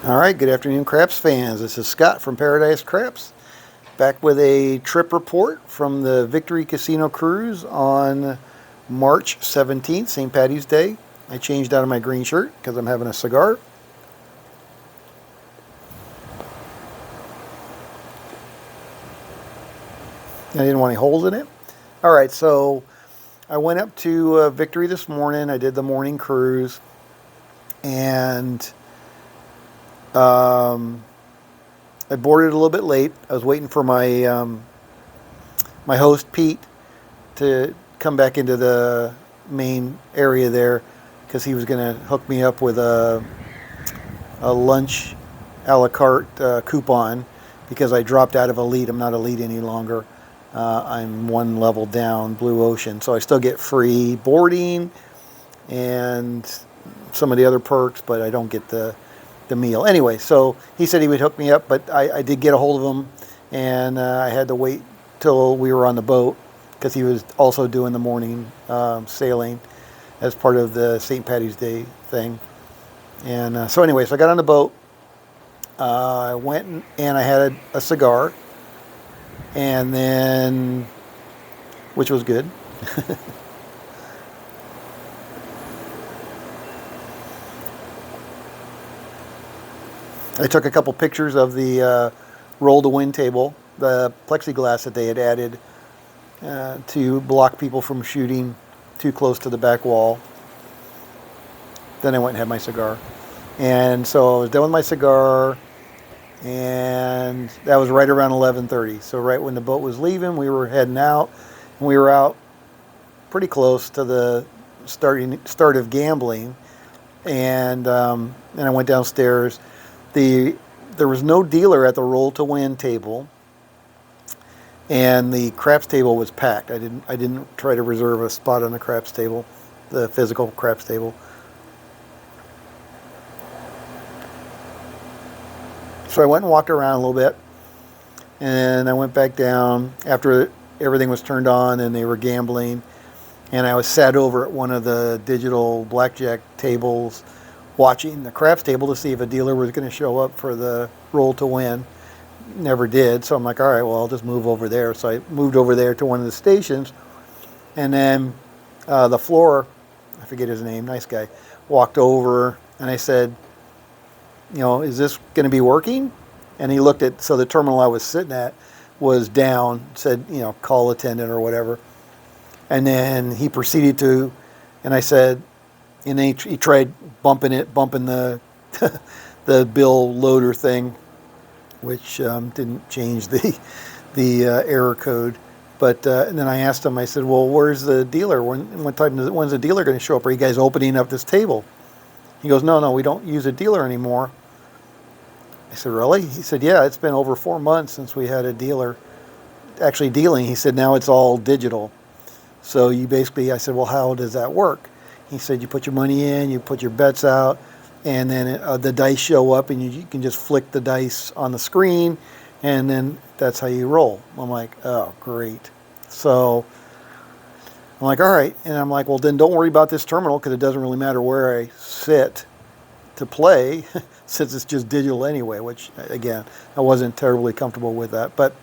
All right, good afternoon, Craps fans. This is Scott from Paradise Craps, back with a trip report from the Victory Casino Cruise on March 17th, St. Patty's Day. I changed out of my green shirt because I'm having a cigar. I didn't want any holes in it. All right, so I went up to Victory this morning. I did the morning cruise, and um, I boarded a little bit late. I was waiting for my host Pete to come back into the main area there because he was going to hook me up with a lunch a la carte coupon because I dropped out of Elite. I'm not Elite any longer. I'm one level down, Blue Ocean. So I still get free boarding and some of the other perks, but I don't get the meal. Anyway, so he said he would hook me up, but I did get a hold of him, and I had to wait till we were on the boat because he was also doing the morning sailing as part of the St. Patty's Day thing. And so anyway, so I got on the boat. I went and I had a cigar, and then, which was good. I took a couple pictures of the roll to win table, the plexiglass that they had added to block people from shooting too close to the back wall. Then I went and had my cigar. And so I was done with my cigar, and that was right around 11:30. So right when the boat was leaving, we were heading out, and we were out pretty close to the start of gambling. And I went downstairs. There was no dealer at the roll to win table, and the craps table was packed. I didn't try to reserve a spot on the craps table, the physical craps table. So I went and walked around a little bit, and I went back down after everything was turned on and they were gambling, and I was sat over at one of the digital blackjack tables watching the craps table to see if a dealer was going to show up for the roll to win. Never did, so I'm like, all right, well, I'll just move over there. So I moved over there to one of the stations, and then the floor, I forget his name, nice guy, walked over, and I said, is this going to be working? And he looked at, so the terminal I was sitting at was down, said, call attendant or whatever. And then he proceeded to, and I said, and then he tried bumping the the bill loader thing, which didn't change the error code. But and then I asked him, I said, well, where's the dealer? When's the dealer going to show up? Are you guys opening up this table? He goes, no, we don't use a dealer anymore. I said, really? He said, yeah, it's been over 4 months since we had a dealer actually dealing. He said, now it's all digital. So I said, well, how does that work? He said, you put your money in, you put your bets out, and then the dice show up, and you can just flick the dice on the screen, and then that's how you roll. I'm like, oh, great. So I'm like, all right. And I'm like, well, then don't worry about this terminal because it doesn't really matter where I sit to play since it's just digital anyway, which, again, I wasn't terribly comfortable with that. But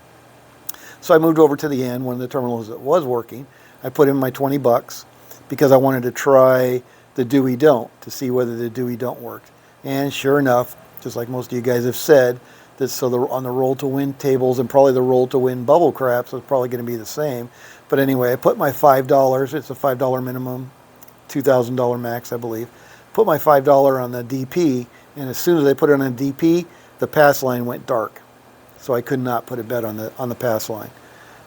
so I moved over to the end, one of the terminals that was working. I put in my $20 because I wanted to try the Doey Don't to see whether the Doey Don't worked. And sure enough, just like most of you guys have said, on the roll to win tables and probably the roll to win bubble craps is probably going to be the same. But anyway, I put my $5, it's a $5 minimum, $2,000 max, I believe. Put my $5 on the DP, and as soon as I put it on a DP, the pass line went dark. So I could not put a bet on the pass line.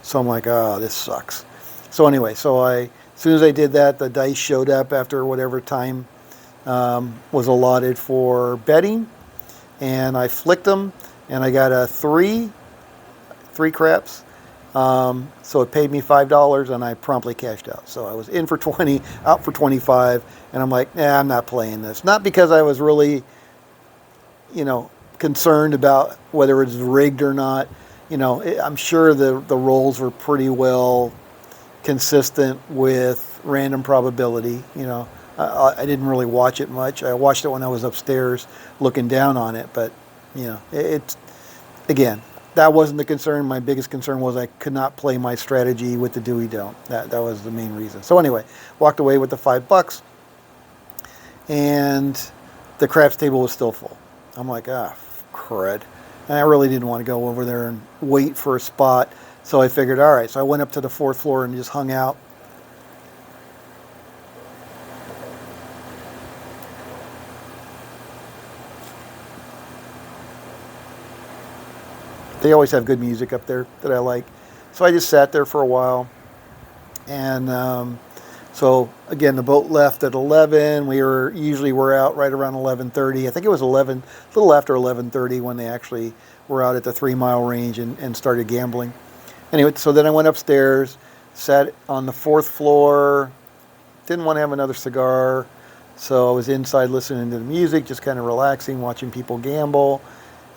So I'm like, oh, this sucks. So anyway, as soon as I did that, the dice showed up after whatever time was allotted for betting, and I flicked them, and I got a three craps. So it paid me $5, and I promptly cashed out. So I was in for 20, out for 25, and I'm like, I'm not playing this. Not because I was really, concerned about whether it's rigged or not. I'm sure the rolls were pretty well consistent with random probability. I didn't really watch it much. I watched it when I was upstairs looking down on it, but it's again, that wasn't the concern. My biggest concern was I could not play my strategy with the Doey don't. That was the main reason. So anyway, walked away with the $5, and the craps table was still full. I'm like, crud. And I really didn't want to go over there and wait for a spot. So I figured, all right. So I went up to the fourth floor and just hung out. They always have good music up there that I like. So I just sat there for a while. And so again, the boat left at 11. We're out right around 11:30. I think it was 11, a little after 11:30 when they actually were out at the 3 mile range and started gambling. Anyway, so then I went upstairs, sat on the fourth floor. Didn't want to have another cigar, so I was inside listening to the music, just kind of relaxing, watching people gamble.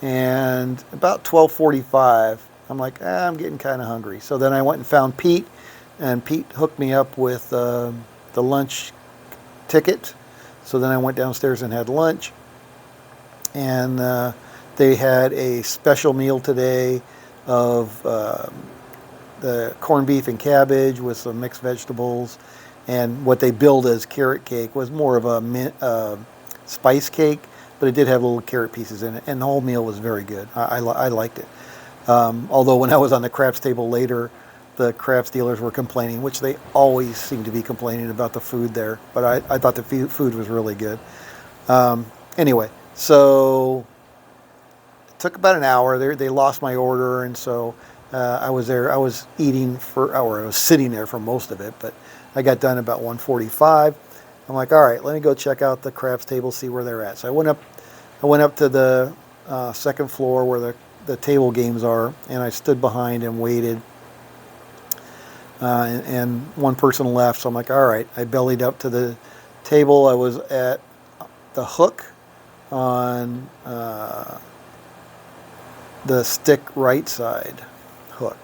And about 12:45, I'm like, I'm getting kind of hungry. So then I went and found Pete, and Pete hooked me up with the lunch ticket. So then I went downstairs and had lunch. And they had a special meal today of the corned beef and cabbage with some mixed vegetables. And what they billed as carrot cake was more of a spice cake, but it did have little carrot pieces in it. And the whole meal was very good. I liked it. Although when I was on the craps table later, the craps dealers were complaining, which they always seem to be complaining about the food there. But I thought the food was really good. Anyway, so it took about an hour. They lost my order, and so I was there. I was eating I was sitting there for most of it, but I got done about 1:45. I'm like, all right, let me go check out the craps table, see where they're at. So I went up to the second floor where the table games are, and I stood behind and waited. And one person left, so I'm like, all right. I bellied up to the table. I was at the hook on the stick right side hook.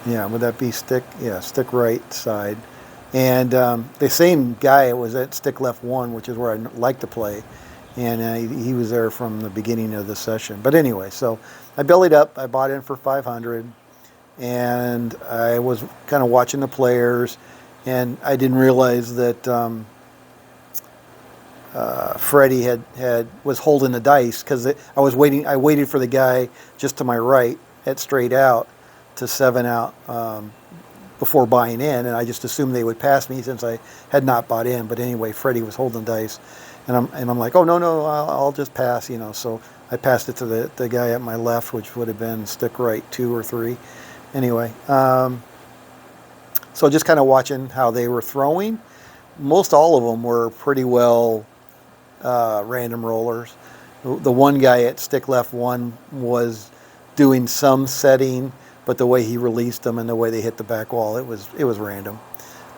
Yeah, would that be stick? Yeah, stick right side. And the same guy was at stick left one, which is where I like to play. And he was there from the beginning of the session. But anyway, so I bellied up. I bought in for 500, and I was kind of watching the players, and I didn't realize that Freddie was holding the dice because I was waiting. I waited for the guy just to my right at straight out to 7 out before buying in, and I just assumed they would pass me since I had not bought in. But anyway, Freddie was holding dice. And I'm like, oh, no, I'll just pass, So I passed it to the guy at my left, which would have been stick right 2 or 3. Anyway, so just kind of watching how they were throwing. Most all of them were pretty well random rollers. The one guy at stick left 1 was doing some setting, but the way he released them and the way they hit the back wall, it was random.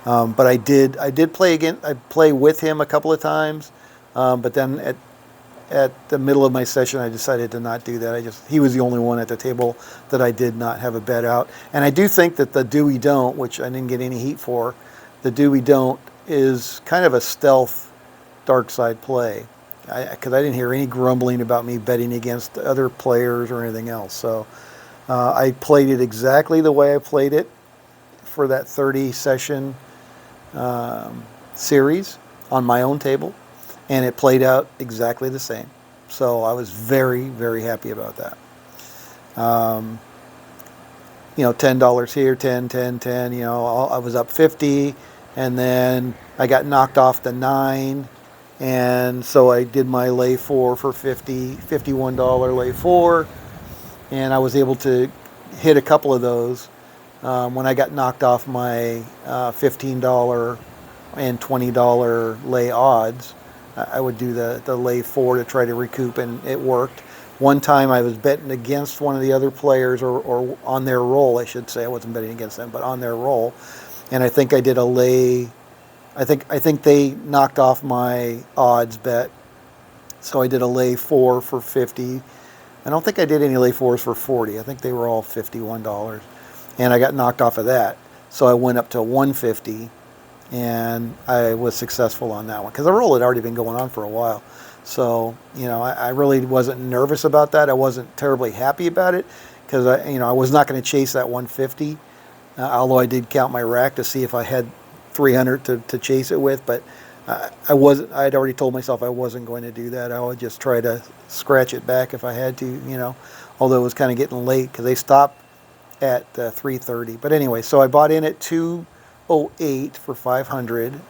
But I did play again. I play with him a couple of times. But then at the middle of my session, I decided to not do that. He was the only one at the table that I did not have a bet out. And I do think that the Doey don't, which I didn't get any heat for, the Doey don't is kind of a stealth dark side play. Because I didn't hear any grumbling about me betting against other players or anything else. So I played it exactly the way I played it for that 30 session series on my own table. And it played out exactly the same. So I was very, very happy about that. $10 here, 10, 10, 10. I was up 50, and then I got knocked off the 9, and so I did my lay 4 for $51 lay 4, and I was able to hit a couple of those when I got knocked off my $15 and $20 lay odds. I would do the lay 4 to try to recoup, and it worked. One time I was betting against one of the other players, or on their roll, I should say. I wasn't betting against them, but on their roll. And I think I did a lay. I think they knocked off my odds bet. So I did a lay 4 for 50. I don't think I did any lay 4s for 40. I think they were all $51. and I got knocked off of that. So I went up to 150, and I was successful on that one because the roll had already been going on for a while. So, I really wasn't nervous about that. I wasn't terribly happy about it because I was not going to chase that 150. Although I did count my rack to see if I had 300 to chase it with, but I wasn't. I had already told myself I wasn't going to do that. I would just try to scratch it back if I had to. Although it was kind of getting late because they stopped at 3:30. But anyway, so I bought in at 208 for 500,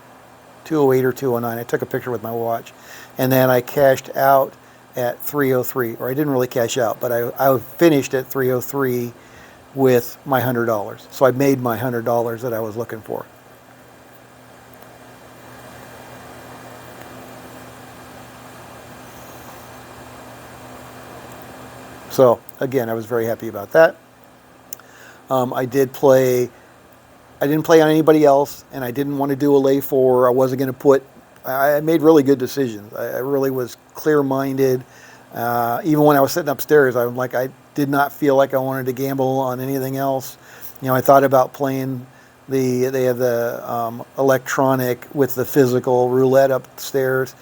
208 or 209. I took a picture with my watch, and then I cashed out at 303. Or I didn't really cash out, but I finished at 303 with my $100. So I made my $100 that I was looking for. So again, I was very happy about that. I didn't play on anybody else, and I didn't want to do a lay four. I wasn't going to put. I made really good decisions. I really was clear-minded. Even when I was sitting upstairs, I did not feel like I wanted to gamble on anything else. I thought about playing they have the electronic with the physical roulette upstairs,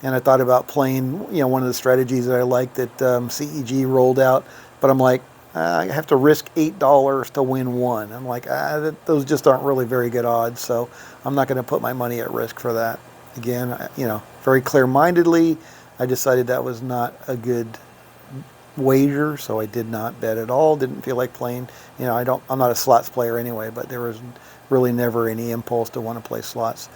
and I thought about playing one of the strategies that I liked that CEG rolled out, but I'm like, I have to risk $8 to win one. I'm like, those just aren't really very good odds, so I'm not going to put my money at risk for that. Again, very clear-mindedly, I decided that was not a good wager, so I did not bet at all. Didn't feel like playing. I'm not a slots player anyway, but there was really never any impulse to want to play slots.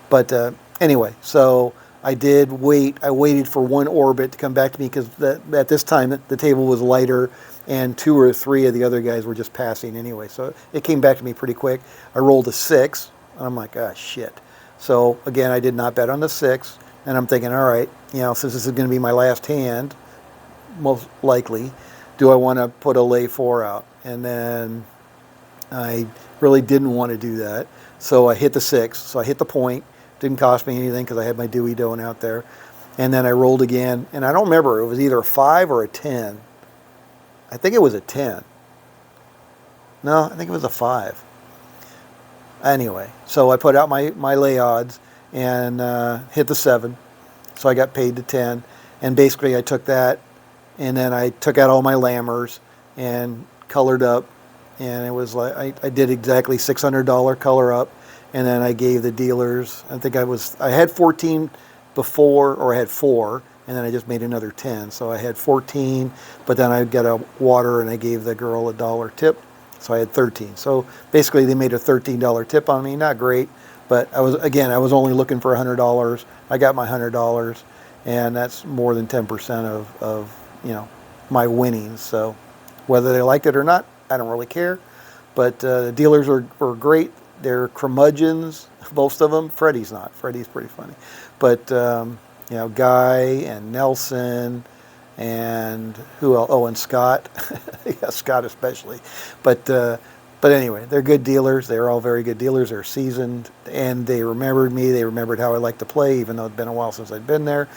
But anyway, so I did wait. I waited for one orbit to come back to me because at this time the table was lighter, and 2 or 3 of the other guys were just passing anyway. So it came back to me pretty quick. I rolled a 6, and I'm like, shit. So again, I did not bet on the 6, and I'm thinking, all right, since this is going to be my last hand, most likely, do I want to put a lay 4 out? And then I really didn't want to do that, so I hit the 6. So I hit the point. Didn't cost me anything because I had my Doey doing out there. And then I rolled again, and I don't remember. It was either a 5 or a 10. I think it was a 10. No, I think it was a 5. Anyway, so I put out my lay odds and hit the 7. So I got paid to 10. And basically I took that, and then I took out all my lammers and colored up. And it was like I did exactly $600 color up. And then I gave the dealers, I think I had 14 before, or I had 4, and then I just made another 10. So I had 14, but then I got a water and I gave the girl $1 tip. So I had 13. So basically they made a $13 tip on me. Not great, but I was only looking for $100. I got my $100, and that's more than 10% of my winnings. So whether they liked it or not, I don't really care. But the dealers were great. They're curmudgeons, most of them. Freddie's not. Freddie's pretty funny. But, Guy and Nelson and who else? Oh, and Scott. Yeah, Scott especially. But anyway, they're good dealers. They're all very good dealers. They're seasoned, and they remembered me. They remembered how I like to play, even though it's been a while since I'd been there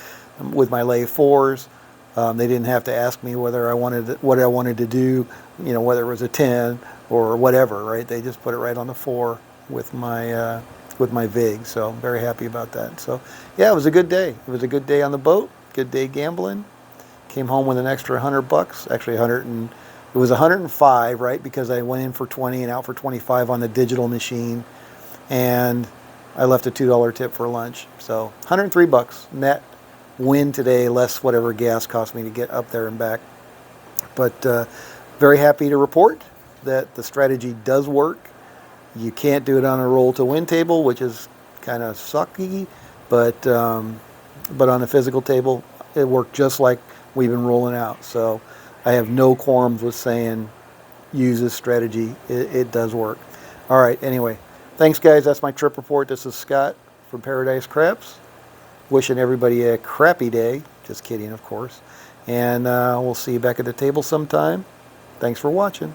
with my lay 4s. They didn't have to ask me what I wanted to do, whether it was a 10 or whatever, right? They just put it right on the 4 with my vig. So I'm very happy about that. So yeah, it was a good day. It was a good day on the boat. Good day gambling. Came home with an extra $100. Actually, it was 105, right? Because I went in for 20 and out for 25 on the digital machine, and I left a $2 tip for lunch. So $103 net. Win today, less whatever gas cost me to get up there and back. But very happy to report that the strategy does work. You can't do it on a roll to win table, which is kind of sucky, but on a physical table, it worked just like we've been rolling out. So I have no qualms with saying use this strategy. It does work. All right, anyway, thanks guys. That's my trip report. This is Scott from Paradise Craps. Wishing everybody a crappy day. Just kidding, of course. And we'll see you back at the table sometime. Thanks for watching.